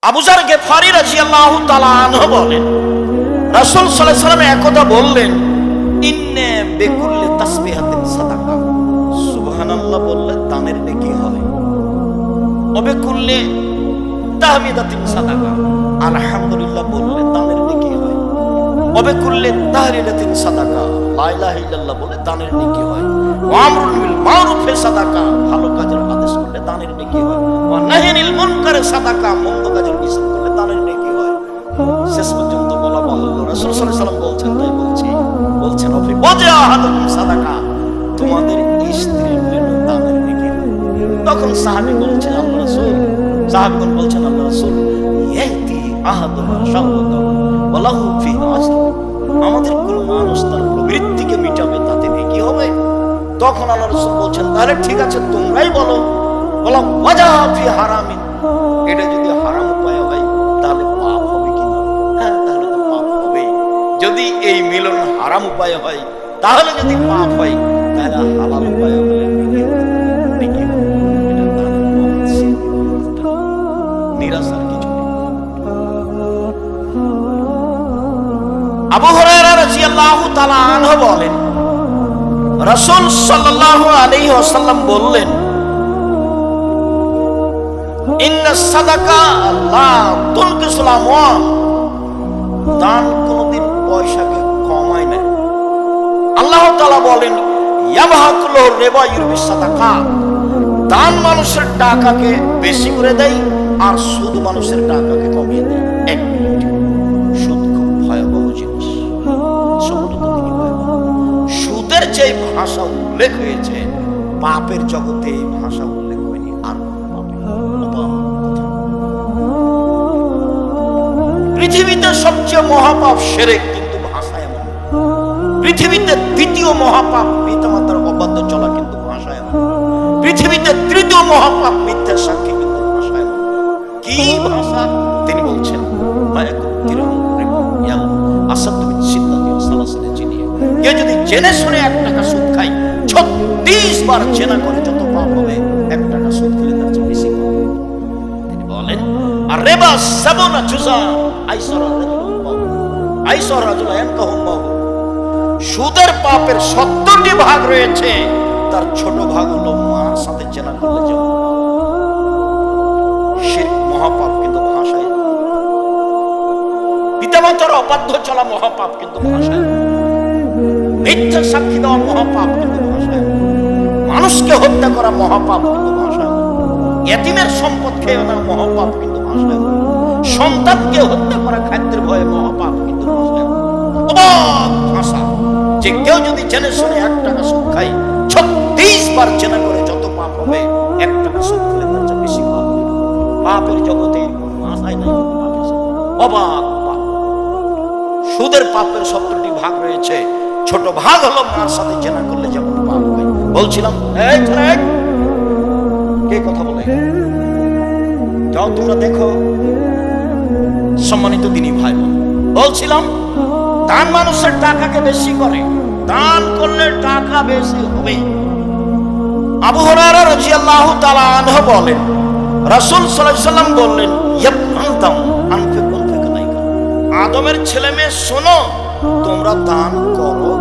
আবু যার গিফারি রাদিয়াল্লাহু তাআলা আনহু বলেন, রাসূল সাল্লাল্লাহু আলাইহি ওয়াসাল্লাম একদা বললেন, ইন্নে বিকুল্লি তাসবিহাতিন সাদাকা। সুবহানাল্লাহ বললে দানের নেকি হয়। ওবে কুল্লি তাহমিদাতিন সাদাকা। আলহামদুলিল্লাহ বললে দানের নেকি হয়। ওবে কুল্লি তাহলিলাতিন সাদাকা। লা ইলাহা ইল্লাল্লাহ বলে দানের নেকি হয়। ওয়া আমরুল বিল মারুফে সাদাকা। ভালো কাজের আদেশ করলে দানের নেকি হয়। ওয়া নাহিয়ানিল মুনকারে সাদাকা। মন্দ কাজের নিষেধ করলে দানের নেকি হয়। শেষ পর্যন্ত বলা বাহুল্য, রাসূল সাল্লাল্লাহু আলাইহি ওয়াসাল্লাম বলছেন, তাই বলছেন অফি ওয়াজা আহাদুকুম সাদাকা। তোমাদের স্ত্রীর জন্য দানের নেকি হয়। তখন সাহাবী বলছেন, আল্লাহ রাসূল, সাহাবীগণ বলছেন, আল্লাহ রাসূল, ইয়াতি আহাদুনা শাহওয়াতা ওয়া লাহু ফি আজর। আমাদের কোন মানুষ তার প্রবৃত্তিকে মিটাবে, তাতে নেকি হবে। তখন আল্লাহ রাসূল বলছেন, তাহলে ঠিক আছে, তোমরাই বলো, বলা ওয়াজা ফি হারামিন। এটা যদি হারাম উপায় হয় তাহলে পাপ হবে কিনা? হ্যাঁ, তাহলে তো পাপ হবে। যদি এই মিলন হারাম উপায় হয় তাহলে যদি পাপ হয়, তাহলে হালাল উপায় হলে নেকি হবে। এটা তার নিরাশার কিছু নেই। আবু হুরায়রা রাদিয়াল্লাহু তাআলা আনহু বলেন, রাসূল সাল্লাল্লাহু আলাইহি ওয়াসাল্লাম বললেন, ইন্নাস সাদাকা লা তুনকিসুল আমওয়াল। দান কোনদিন পয়সাকে কমায় না। আল্লাহ তাআলা বলেন, ইয়াবহাকুল রিবা ইউরবিস সাদাকা। দান মানুষের টাকাকে বেশি করে দেয় আর সুদ মানুষের টাকাকে কমিয়ে দেয়। এক মিনিট, সুদ খুব ভয়াবহ জিনিস। সুদের যে ভাষা উল্লেখ হয়েছে, পাপের জগতে এই ভাষা উল্লেখ হয়নি। আর পৃথিবীতে সবচেয়ে মহাপাপ শিরক, কিন্তু ভাষা এমন। পৃথিবীতে দ্বিতীয় মহাপাপ পিতামাতার অবাধ্য চলা, কিন্তু ভাষা এমন। পৃথিবীতে তৃতীয় মহাপাপ মিথ্যা সাক্ষী, কিন্তু ভাষা এমন। কি ভাষা? তিনি বলছেন, কেউ যদি জেনে শুনে 1 টাকা সুদ খায়, 36 বার জেনা করে যত পাপ হবে, 1 টাকা সুদ খেলে তার চেয়ে বেশি পাপ। তিনি বলেন, আর রিবা সাবুনা জুজা আইসার রাজুলা ইয়ানকাহুল্লাহ। সুদের পাপের 70টি ভাগ রয়েছে, তার ছোট ভাগ হলো মার সাথে জেনা করলে যেমন শিরক মহাপাপ, কিন্তু ভাষায়। পিতামাতার অবাধ্য চলা মহাপাপ, কিন্তু ভাষায়। মিথ্যা সাক্ষী দেওয়া মহাপাপ, কিন্তু ভাষায়। মানুষকে হত্যা করা মহাপাপ, কিন্তু ভাষায়। এতিমের সম্পদ খেয়ে নেওয়া মহাপাপ, কিন্তু ভাষায়। সন্তানকে হত্যা করা খাদ্যের ভয়ে মহাপাপ, কিন্তু ভাষায়। ভাষা যে কেউ যদি জেনে শুনে 1 টাকা সুদ খায়, 36 বার জেনা করে যত পাপ হবে, 1 টাকা সুদ খেলে তার চেয়ে বেশি পাপ। পাপের জগতে কোনো ভাষাই নাই। অবাক পাপ। সুদের পাপের 70টি ভাগ রয়েছে, ছোট ভাগ হলো মার সাথে জেনা করলে যেমন পাপ হয়। বলছিলাম, এই কে কথা বলে? যাও তোমরা দেখো। সম্মানিত দিনী ভাই বোন, বলছিলাম দান মানুষের টাকাকে বেশি করে। দান করলে টাকা বেশি হবে। আবু হুরায়রা রাদিয়াল্লাহু তাআলা আনহু বলেন, রাসূল সাল্লাল্লাহু আলাইহি ওয়াসাল্লাম বললেন, ইয়াবতাম আনফিকুন ফিকালাইকা। আদমের ছেলে মেয়ে শোনো, তোমরা দান করো,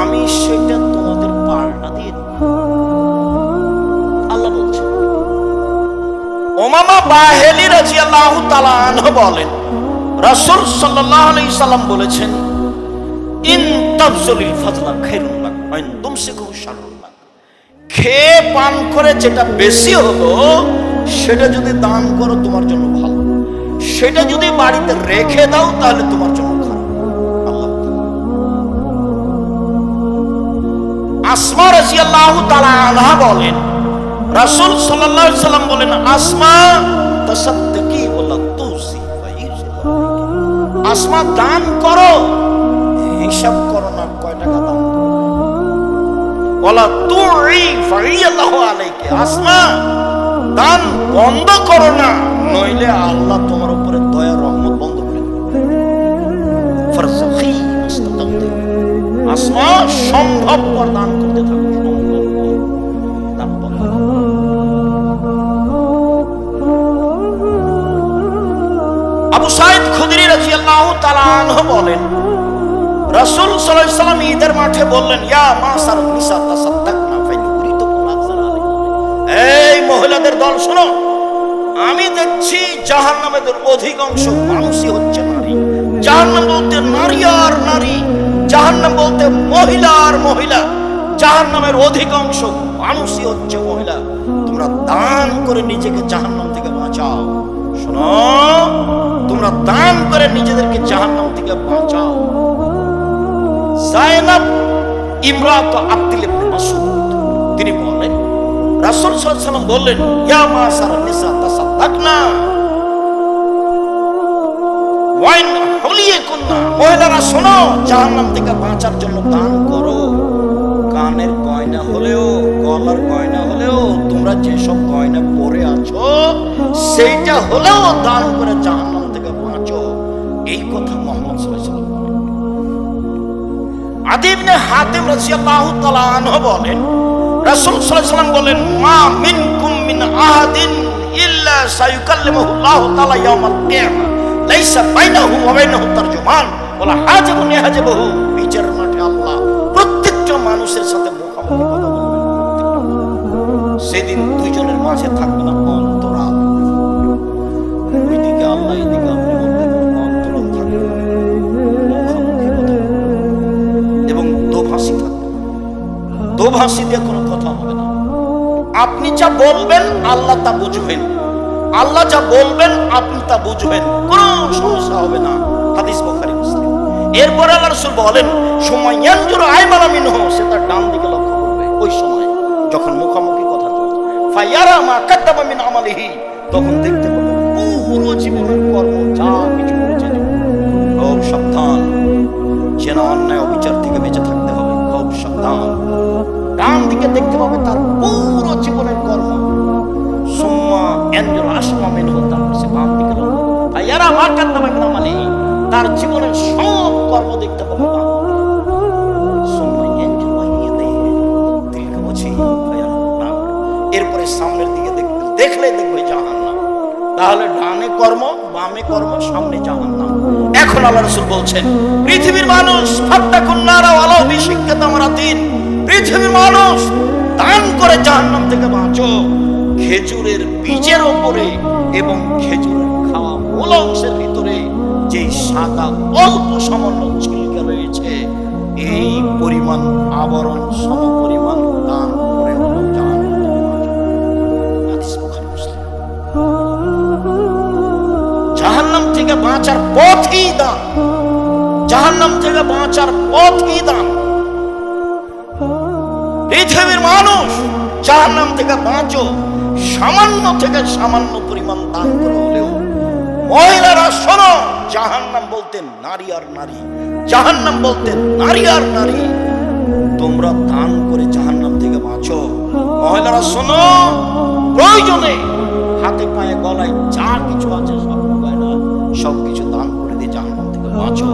আমি সেটা তোমাদের পাল্টা দিয়ে দেব। আল্লাহ বলছেন। উমামা বাহিলি রাদিয়াল্লাহু তাআলা আনহু বলেন, রাসূল সাল্লাল্লাহু আলাইহি সাল্লাম বলেছেন, ইন তাবযুলিল ফাজলা খায়রুন লাক ওয়া ইন তুমসিকুহু শাররুন লাক। খেয়ে পান করে যেটা বেশি হলো, সেটা যদি দান করো তোমার জন্য ভালো। সেটা যদি বাড়িতে রেখে দাও তাহলে তোমার জন্য খারাপ। আল্লাহ। আসমা রাদিয়াল্লাহু তাআলা আনহা বলেন, রাসূল সাল্লাল্লাহু আলাইহি সাল্লাম বলেন, আসমা তাসাদ্দাকি ওয়ালা তুসি ফাইজিল্লাহ। আসমা দান করো, হিসাব করো না কয় টাকা দান করো। ওয়ালা তুই ফাইয়াল্লাহু আলাইকা। আসমা দান বন্ধ করো না, নইলে আল্লাহ তোমার উপরে দয়া রহমত বন্ধ করে দেবে। ফারযাকি মুস্তাতামতি। আসমা সম্ভবপর দান করতে থাকো, সম্ভবপর দান বন্ধ। আবু সাঈদ খুদরি রাদিয়াল্লাহু তাআলা আনহু বলেন, রাসূল সাল্লাল্লাহু আলাইহি ওয়াসাল্লাম ঈদের মাঠে বললেন, ইয়া মাসার নিসা তাসাদ্দাকনা ফাইনুরিতুকুম আজরা আলাইকুম। এই মহিলাদের দল শোনো, আমি দেখছি জাহান্নামের অধিকাংশ মানুষই হচ্ছে নারী। জাহান্নাম বলতে নারী আর নারী, জাহান্নাম বলতে মহিলা আর মহিলা, জাহান্নামের অধিকাংশ মানুষই হচ্ছে মহিলা। তোমরা দান করে নিজেকে জাহান্নাম থেকে বাঁচাও। শোনো, তোমরা দান করে নিজেদেরকে জাহান্নাম থেকে বাঁচাও। যায়েনাব ইমরাত আব্দুল ইবনে মাসউদ তিনি বলেন, রাসূল সাল্লাল্লাহু আলাইহি ওয়াসাল্লাম বললেন, ইয়া মাসার নিসা তাসাদ্দাকনা ওয়াইন হুলিয়াকুন্না। মহিলারা শোনো, জাহান্নাম থেকে বাঁচার জন্য দান করো। কানের গয়না হলেও, গলার গয়না হলেও, তোমরা যেসব গয়না পরে আছো সেইটা হলেও দান করে জাহান্নাম থেকে বাঁচো। এই কথা মুহাম্মদ সাল্লাল্লাহু আলাইহি ওয়াসাল্লাম বলেন। আদি ইবনে হাতিম রাদিয়াল্লাহু তাআলা আনহু বলেন, রাসূল সাল্লাল্লাহু আলাইহি ওয়াসাল্লাম বলেন, মা মিনকুম মিন আহাদিন ইল্লা সায়ুকাল্লিমুহুল্লাহু তাআলা ইয়াউমাল কিয়ামা লাইসা বাইনাহু ওয়া বাইনাহু তারজুমান ওয়ালা হাজিবুন ইয়াহজিবুহু। বিচারের মাঠে আল্লাহ প্রত্যেকটা মানুষের সাথে মুখামুখি কথা বলবেন। সেদিন দুইজনের মাঝে থাকবে না অন্তরাল। ওইদিকে আল্লাহ, এদিকে আপনি, অন্তরাল থাকবে, মুখামুখি কথা এবং দোভাষী থাকবে। দোভাষী দিয়ে কোনো কথা হবে না। আপনি যা বলবেন আল্লাহ তা বুঝবেন, আল্লাহ যা বলবেন আপনি তা বুঝবেন, কোনো সমস্যা হবে না। হাদিস বুখারী মুসলিম। এরপর আল্লাহ রাসূল বলেন, সময় ইয়ানজুরু আইমানা মিনহু, সে তার ডান দিকে লক্ষ্য করবে ওই সময় যখন মুখামুখি কথা চলবে। ফায়ারা মা কাদ্দামা মিন আমালিহি, তখন দেখতে পাবে পুরো জীবনের কর্ম যা কিছু করেছে। খুব সাবধান, যেন অন্যায় অবিচার থেকে বেঁচে থাকতে হবে। খুব সাবধান। ডান দিকে দেখতে পাবে তার পুরো জীবনের কর্ম। সুম্মা ইয়ানজুরু আশমা মিনহু, তারপর সে বাম দিকে লক্ষ্য করবে। ফায়ারা মা কাদ্দামা মিন আমালিহি, তার জীবনের সব কর্ম দেখতে পাবে বাম দিকে। সুম্মা ইয়ানজুরু ইয়াদাইহি তিলকা ওয়াজহি ফায়ারা নার, এরপরে সামনের দিকে দেখলে দেখবে জাহান্নাম। তাহলে ডানে কর্ম, বামে কর্ম, সামনে জাহান্নাম। এখন আল্লাহ রাসূল বলছেন, পৃথিবীর মানুষ ফাত্তাকুন নারা ওয়ালাউ বিশিক্কি তামরাতিন, পৃথিবীর মানুষ দান করে জাহান্নাম থেকে বাঁচো। খেজুরের বীজের উপরে এবং খেজুরের খাওয়া মূল অংশের ভিতরে যে সাদা অল্প সামান্য ছিলকা রয়েছে, এই পরিমাণ আবরণ সমপরিমাণ দান করে হলো জাহান্নাম থেকে বাঁচো। হাদিস বুখারী মুসলিম। জাহান্নাম থেকে বাঁচার পথই দান, জাহান্নাম থেকে বাঁচার পথই দান। পৃথিবীর মানুষ জাহান্নাম থেকে বাঁচো, সামান্য থেকে সামান্য পরিমাণ দান করে হলেও। মহিলারা শোনো, জাহান্নাম বলতে নারী আর নারী, জাহান্নাম বলতে নারী আর নারী। তোমরা দান করে জাহান্নাম থেকে বাঁচো। মহিলারা শোনো, প্রয়োজনে হাতে পায়ে গলায় যা কিছু আছে সব গয়না সবকিছু দান করে দিয়ে জাহান্নাম থেকে বাঁচো।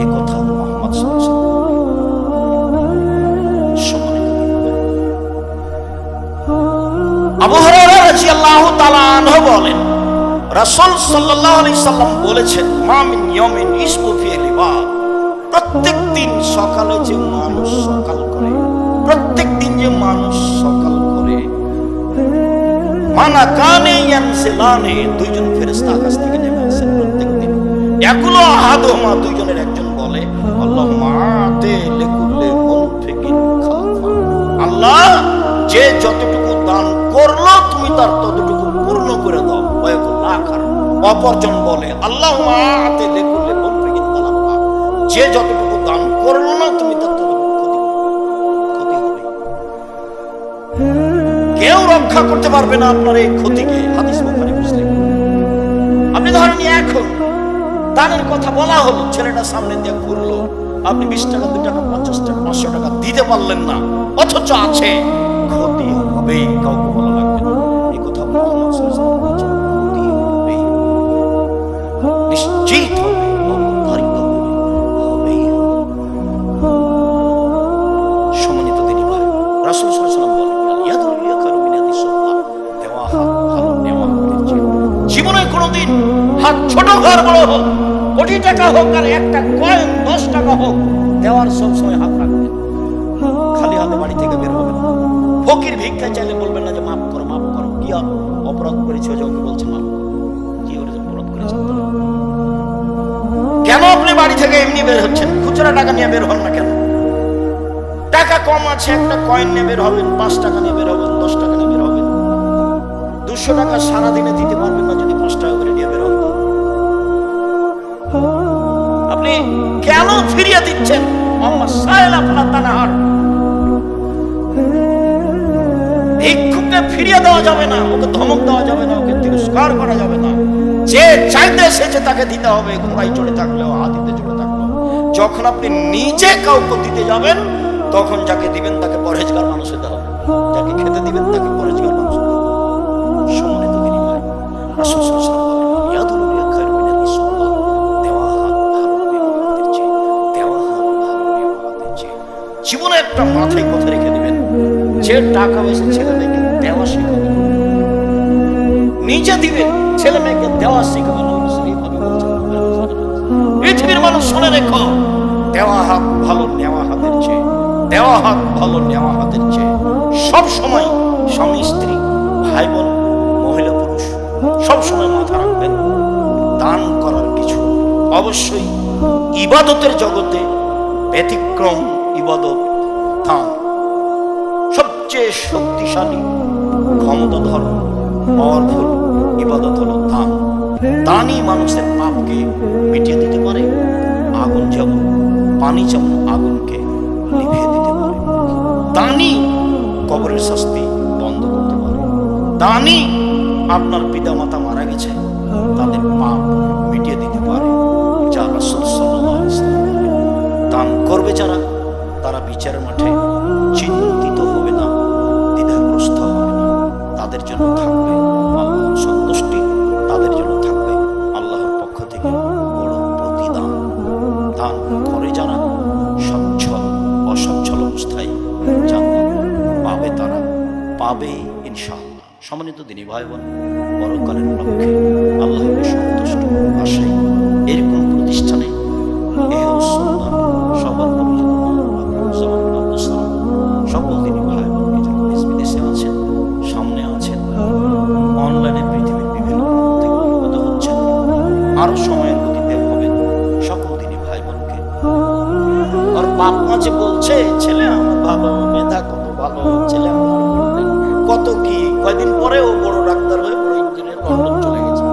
এ কথা মুহাম্মদ সাল্লাল্লাহু আলাইহি ওয়াসাল্লাম। আবু হুরায়রা রাদিয়াল্লাহু তাআলা আনহু বলেন, রাসূল সাল্লাল্লাহু আলাইহি সাল্লাম বলেছেন, মা মিন ইয়াউমিন ইসমু ফিহি লিবাদ, প্রত্যেক দিন সকালে যে মানুষ সকাল করে, প্রত্যেক দিন যে মানুষ সকাল করে, মানা কানে ইয়ানসিলানে, দুইজন ফেরেশতা আকাশ থেকে নেমে আসেন প্রত্যেক দিন। একুলো আহাদুহুমা, দুইজনের একজন বলে, আল্লাহুম্মা আতি লিকুল্লি মুনফিকিন খালফা, আল্লাহ যে যতটুকু দান করলো তুমি তার ততটুকু পূর্ণ করে দাও। অপরজন বলে, আল্লাহুম্মা আতি লিকুল্লি মুনফিকিন খালফা, যে যতটুকু দান করলো না তুমি তার ততটুকু ক্ষতি হবে। কেউ রক্ষা করতে পারবে না আপনার এই ক্ষতিকে। হাদিস বুখারী মুসলিম। আপনি ধরেন এখন দানের কথা বলা হলো, ছেলেটা সামনে দিয়ে ঘুরলো, আপনি 20 টাকা, 2 টাকা, 50 টাকা, 500 টাকা দিতে পারলেন না, অথচ আছে, ক্ষতি হবেই, কাউকে বলা লাগবে না। এই কথা মুহাম্মদ সাল্লাল্লাহু আলাইহি ওয়াসাল্লাম বলেছেন, ক্ষতি হবেই, নিশ্চিত হবে, অবধারিত হবেই। সম্মানিত দিনী ভাই, রাসূল সাল্লাল্লাহু আলাইহি ওয়াসাল্লাম বলেন, ইয়াদুল ইয়াকারু মিন ইয়াদিস সাদকা, দেওয়া হাত ভালো, নেওয়া হাতের চেয়ে। জীবনে কোনোদিন হাত ছোট ঘর বড় হোক, কোটি টাকা হোক আর একটা কয়েন 10 টাকা হোক, দেওয়ার সব সময় হাত রাখবেন। খালি হাতে বাড়ি থেকে বের হবেন না। ফকির ভিক্ষা চাইলে বলবেন না যে মাফ করো মাফ করো, কি অপরাধ করেছে যে ওকে বলছেন মাফ করো, কি অপরাধ করেছেন? কেন আপনি বাড়ি থেকে এমনি বের হচ্ছেন? খুচরা টাকা নিয়ে বের হন না কেন? টাকা কম আছে, একটা কয়েন নিয়ে বের হবেন, 5 টাকা নিয়ে বের হবেন, 10 টাকা নিয়ে বের হবেন। 200 টাকা সারাদিনে দিতে পারবেন না যদি 5 টাকা করে নিয়ে বের হন। আপনি কেন ফিরিয়ে দিচ্ছেন? ভিক্ষুককে ফিরিয়ে দেওয়া যাবে না, ওকে ধমক দেওয়া যাবে না, ওকে তিরস্কার করা যাবে না। যে চাইতে এসেছে তাকে দিতে হবে, ঘোড়ায় চড়ে থাকলেও হাতিতে চড়ে থাকলেও। যখন আপনি নিজে কাউকে দিতে যাবেন, তখন যাকে দিবেন তাকে পরহেজগার মানুষ হতে হবে, যাকে খেতে দিবেন তাকে পরহেজগার মানুষ হতে হবে। সম্মানিত দিনী ভাই, রাসূল সাল্লাল্লাহু আলাইহি ওয়াসাল্লাম বলেন, ইয়াদুল উলিয়া খায়রুন মিনাল ইসলাম, দেওয়া হাত ভালো নেওয়া হাতের চেয়ে, দেওয়া হাত ভালো নেওয়া হাতের চেয়ে। জীবনে একটা মাথায় কথা রেখে দিবেন, যে টাকা পয়সা ছেলে মেয়েকে দেওয়া শিখাবেন, নিজে দিবেন, ছেলে মেয়েকে দেওয়া শিখাবেন। পৃথিবীর মানুষ শুনে রেখো, দেওয়া হাত ভালো নেওয়া হাতের চেয়ে, দেওয়া হাত ভালো নেওয়া হাতের চেয়ে। সব সময় স্বামী স্ত্রী ভাই বোন মহিলা পুরুষ সব সময় মাথা রাখবেন, দান করার কিছু অবশ্যই ইবাদতের জগতে ব্যতিক্রম ইবাদত দান। সবচেয়ে শক্তিশালী ক্ষমতাধর পাওয়ারফুল ইবাদত হলো দান। দানই মানুষের পাপকে মিটিয়ে দিতে পারে। আগুন যেমন পানি যেমন আগুনকে নিভিয়ে দিতে পারে, দানই কবরের শাস্তি বন্ধ করতে পারে। দানই আপনার পিতা মাতা মারা গেছে তাদের পাপ মিটিয়ে দিতে পারে। যা রাসূল সাল্লাল্লাহু আলাইহি ওয়াসাল্লাম বলেন, দান করবে যারা, তারা বিচারের মাঠে চিন্তিত হবে না, দ্বিধাগ্রস্ত হবে না। তাদের জন্য থাকবে আল্লাহর সন্তুষ্টি, তাদের জন্য থাকবে আল্লাহর পক্ষ থেকে বড় প্রতিদান। দান করে যারা, সচ্ছল অসচ্ছল অবস্থায় জান্নাত পাবে, তারা পাবে ইনশাআল্লাহ। সম্মানিত দিনী ভাই বোন, পরকালের লক্ষ্যে আল্লাহকে সন্তুষ্ট আশায় এরকম প্রতিষ্ঠানে সবার পরিচিত সকল দিনী ভাই বোনকে যারা দেশ বিদেশে আছেন, সামনে আছেন, অনলাইনে পৃথিবীর বিভিন্ন প্রান্ত থেকে অনুগত হচ্ছেন, আরো সময়ের গতিতে হবেন, সকল দিনী ভাই বোনকে। আর বাপ মা যে বলছে ছেলে আমার ভালো, মেধা কত ভালো, ছেলে আমার কত কি, কয়দিন পরে ও বড় ডাক্তার হয়ে বড় ইঞ্জিনিয়ার লন্ডন চলে গেছে,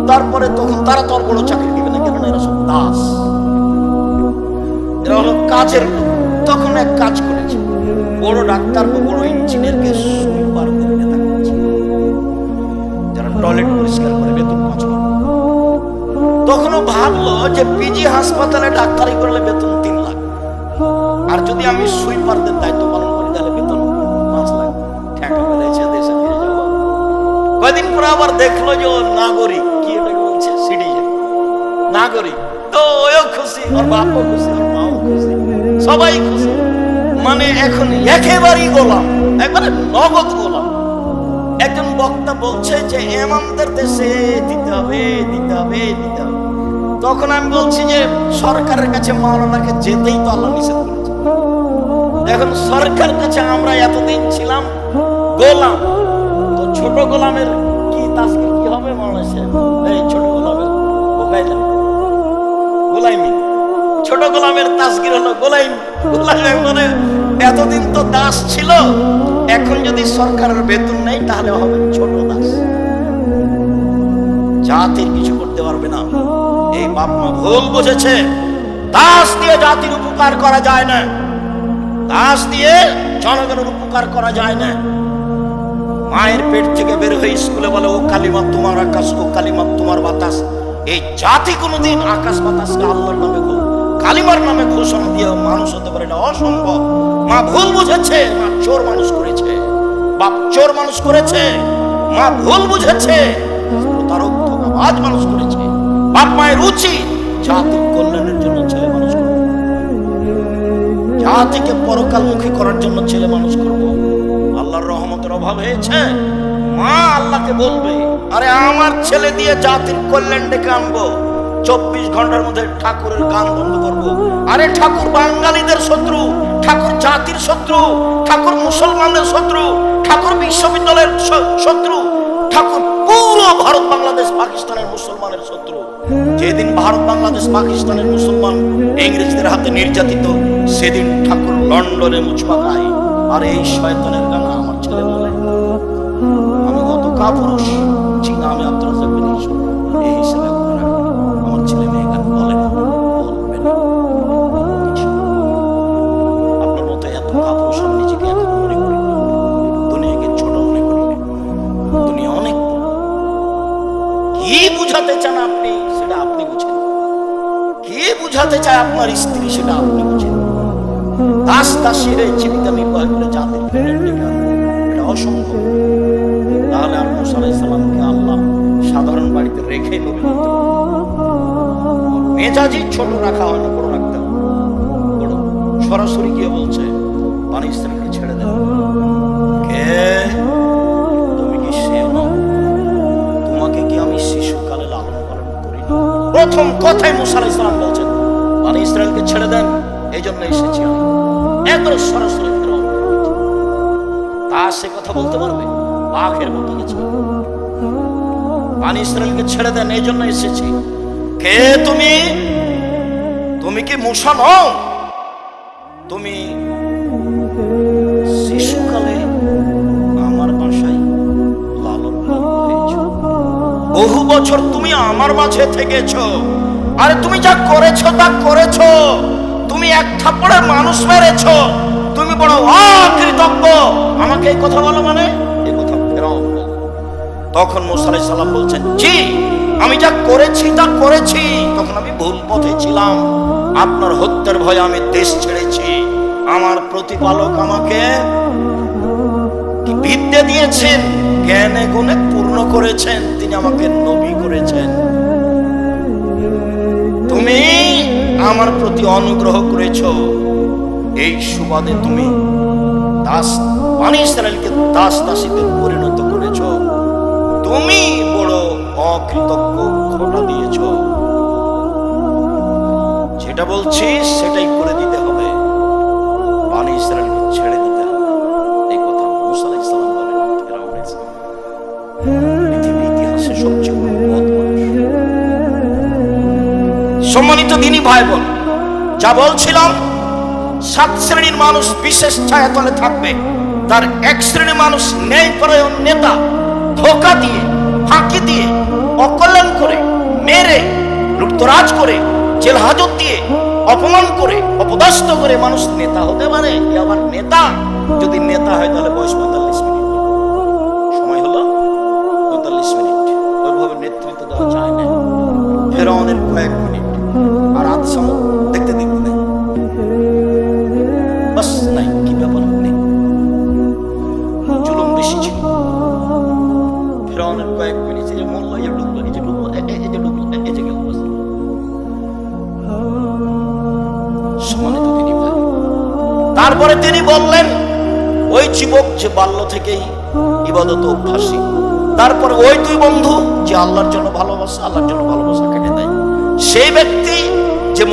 তারপরে তখন তারা তো আর বড় চাকরি দিবে না, কেননা এরা সব দাস, এরা হলো কাজের লোক। তখন এক কাজ করেছে, বড় ডাক্তার বা বড় ইঞ্জিনিয়ারকে সুইপারদের নেতা করেছে, যারা টয়লেট পরিষ্কার করে, বেতন 5 লক্ষ। তখনও ভাবলো যে পিজি হাসপাতালে ডাক্তারি করলে বেতন 3 লাখ, আর যদি আমি সুইপারদের দায়িত্ব পালন করি তাহলে বেতন 5 লাখ। ঠেকা মেরেছে, দেশে ফিরে যাবো। কয়দিন পরে আবার দেখলো যে ও নাগরিক, কি এটাকে বলছে, সিটিজেন, নাগরিক। তো ওও খুশি, ওর বাপও খুশি, ওর মাও খুশি, সবাই খুশি। মানে এখন একেবারেই গোলাম, একবারে নগদ গোলাম। একজন বক্তা বলছে যে ইমামদের দেশে দিতে হবে, দিতে হবে, দিতে হবে। তখন আমি বলছি যে সরকারের কাছে মাওলানাকে যেতেই তো আল্লাহ নিষেধ করেছে। এখন সরকারের কাছে আমরা এতদিন ছিলাম গোলাম, তো ছোট গোলামের কি তাসকির কি হবে মাওলানা সাহেব? এই ছোট গোলামের গোলাইলা গোলাইমি, ছোট গোলামের তাসগির হলো গোলাইমি। গোলাম মানে এতদিন তো দাস ছিল, এখন যদি সরকারের বেতন নেই তাহলে হবে ছোট দাস, জাতির কিছু করতে পারবে না। এই বাপ মা ভুল বুঝেছে। দাস দিয়ে জাতির উপকার করা যায় না, দাস দিয়ে জনগণের উপকার করা যায় না। মায়ের পেট থেকে বের হয়ে স্কুলে বলে ও কালিমা তোমার আকাশ, ও কালিমা তোমার বাতাস। এই জাতি কোনোদিন আকাশ বাতাসকে আল্লাহর নামে কালিমার নামে ঘোষণা দিয়ে মানুষ হতে পারে না, অসম্ভব। মা ভুল বুঝেছে, মা চোর মানুষ করেছে, বাপ চোর মানুষ করেছে, মা ভুল বুঝেছে, প্রতারক ধোঁকাবাজ মানুষ করেছে। বাপ মায়ের উচিত জাতির কল্যাণের জন্য ছেলে মানুষ করবো, জাতিকে পরকালমুখী করার জন্য ছেলে মানুষ করবো। আল্লাহর রহমতের অভাব হয়েছে, মা আল্লাহকে বলবে, আরে আমার ছেলে দিয়ে জাতির কল্যাণ ডেকে আনবো, 24 ঘন্টার মধ্যে ঠাকুরের গান বন্ধ করবো। আরে ঠাকুর বাঙালিদের শত্রু, ঠাকুর জাতির শত্রু, ঠাকুর মুসলমানদের শত্রু, ঠাকুর বিশ্ববিদ্যালয়ের শত্রু, ঠাকুর পুরো ভারত বাংলাদেশ পাকিস্তানের মুসলমানের শত্রু। যেদিন ভারত বাংলাদেশ পাকিস্তানের মুসলমান ইংরেজদের হাতে নির্যাতিত, সেদিন ঠাকুর লন্ডনে মুচপাকায়। আর এই শয়তানের গান আমার ছেলে বলে। আমি অত কাপুরুষ চিনা, আমি আব্দুল রাজ্জাক বিন ইউসুফ, এই হিসেবে আমার ছেলে মেয়ে গান বলে না, বলবে না। আপনার মতো এত কাপুরুষ আমি নিজেকে এত মনে করি না, দুনিয়াকে ছোট মনে করি না। দুনিয়া অনেক, কি বুঝাতে চান আপনি সেটা আপনি বুঝেন, কি বুঝাতে চায় আপনার স্ত্রী সেটা আপনি বুঝেন। দাস দাসী হয়ে জীবিকা নির্বাহ করে জাতির কল্যাণ ডেকে আনবো, এটা অসম্ভব। তাহলে আর মুসা আলাইহিস সালামকে আল্লাহ সাধারণ বাড়িতে রেখে নবী বলতে পারতেন। মেজাজি ছোট রাখা হয় না, বড় রাখতে হবে। বড় সরাসরি গিয়ে বলছে, বনী ইসরাঈলকে ছেড়ে দেন। কে তুমি? কি সেও না? তোমাকে কি আমি শিশুকালে লালন পালন করি না? প্রথম কথাই মুসা আলাইহিস সালাম বলছেন, বনী ইসরাঈলকে ছেড়ে দেন, এই জন্য এসেছি আমি। একবার সরাসরি তা সে কথা বলতে পারবে? বাঘের মতো গেছে। বনী ইসরাঈলকে ছেড়ে দেন, এই জন্য এসেছি। কে তুমি? তুমি কি মুসা নও? তুমি শিশুকালে আমার বাসায় লালন পালন হয়েছ, বহু বছর তুমি আমার মাঝে থেকেছ। আরে তুমি যা করেছো তা করেছো, তুমি এক থাপ্পড়ে মানুষ মেরেছ, তুমি বড় অকৃতজ্ঞ। আমাকে এই কথা বলো মানে? এই কথা ফেরাও। তখন মুসা আলাইহিস সালাম বলছেন, জি আমি যা করেছি তা করেছি, তখন আমি ভুল পথে ছিলাম। আপনার হত্যার ভয়ে আমি দেশ ছেড়েছি। আমার প্রতিপালক আমাকে বিদ্যা দিয়েছেন, জ্ঞানে গুণে পূর্ণ করেছেন, তিনি আমাকে নবী করেছেন। তুমি আমার প্রতি অনুগ্রহ করেছো, এই সুবাদে তুমি বনী ইসরাঈলকে দাস দাসীতে পরিণত করেছো। তুমি বড় অকৃতজ্ঞ, খোটা দিয়েছো। যেটা বলছি সেটাই করে দিতে হবে, বনী ইসরাঈলকে ছেড়ে দিতে হবে। এই কথা মুসা আলাইহিস সালাম বলেন। পৃথিবীর ইতিহাসে সবচেয়ে বড় মানুষ। সম্মানিত দিনী ভাই বোন, যা বলছিলাম, 7 শ্রেণীর মানুষ বিশেষ ছায়াতলে থাকবে। তার এক শ্রেণীর মানুষ ন্যায়পরায়ণ নেতা, ধোঁকা দিয়ে, ফাঁকি দিয়ে, অকল্যাণ করে, মেরে, লুটতরাজ করে, জেল হাজত দিয়ে, অপমান করে, অপদস্থ করে মানুষ নেতা হতে পারে। আবার নেতা যদি নেতা হয় তাহলে বয়স 45 মিনিট, সময় হলো 45 মিনিট। ওইভাবে নেতৃত্ব দেওয়া যায় না। ফেরাউনের কয়েক মিনিট আর আদসাম দেখতে দেখতে নেই, বাস নাই, কি ব্যাপার নেই, জুলুম বেশি ছিল। ফেরাউনের কয়েক মিনিট, এই যে মরল, এই যে ডুবলো, এই যে ডুবলো, এই যে ডুবলো, এই যে গেল। সম্মানিত তিনি ভাই, তারপরে তিনি বললেন, ওই যুবক যে বাল্য থেকেই ইবাদত অভ্যাসী, তারপরে ওই 2 বন্ধু যে আল্লাহর জন্য ভালোবাসা, আল্লাহর জন্য ভালোবাসা কেটে দেয়, সেই ব্যক্তি যে